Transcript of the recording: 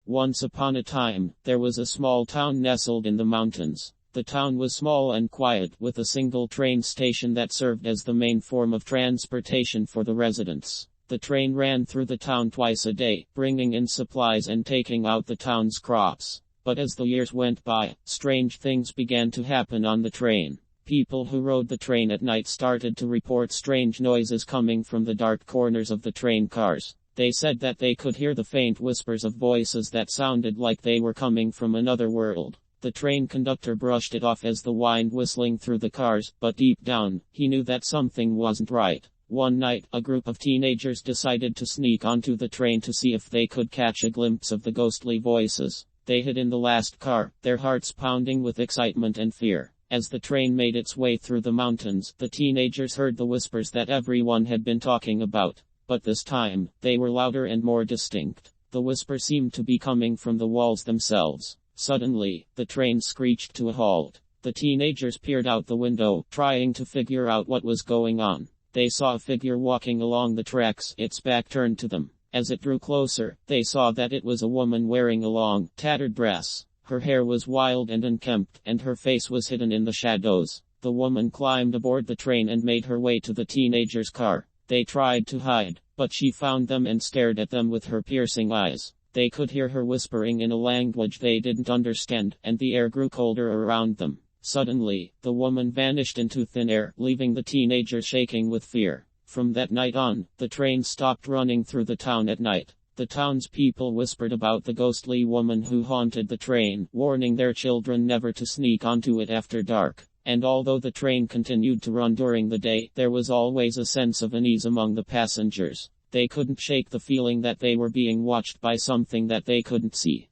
Once upon a time, there was a small town nestled in the mountains. The town was small and quiet, with a single train station that served as the main form of transportation for the residents. The train ran through the town twice a day, bringing in supplies and taking out the town's crops. But as the years went by, strange things began to happen on the train. People who rode the train at night started to report strange noises coming from the dark corners of the train cars. They said that they could hear the faint whispers of voices that sounded like they were coming from another world. The train conductor brushed it off as the wind whistling through the cars, but deep down, he knew that something wasn't right. One night, a group of teenagers decided to sneak onto the train to see if they could catch a glimpse of the ghostly voices. They hid in the last car, their hearts pounding with excitement and fear. As the train made its way through the mountains, the teenagers heard the whispers that everyone had been talking about. But this time, they were louder and more distinct. The whisper seemed to be coming from the walls themselves. Suddenly, the train screeched to a halt. The teenagers peered out the window, trying to figure out what was going on. They saw a figure walking along the tracks, its back turned to them. As it drew closer, they saw that it was a woman wearing a long, tattered dress. Her hair was wild and unkempt, and her face was hidden in the shadows. The woman climbed aboard the train and made her way to the teenagers' car. They tried to hide, but she found them and stared at them with her piercing eyes. They could hear her whispering in a language they didn't understand, and the air grew colder around them. Suddenly, the woman vanished into thin air, leaving the teenagers shaking with fear. From that night on, the train stopped running through the town at night. The townspeople whispered about the ghostly woman who haunted the train, warning their children never to sneak onto it after dark. And although the train continued to run during the day, there was always a sense of unease among the passengers. They couldn't shake the feeling that they were being watched by something that they couldn't see.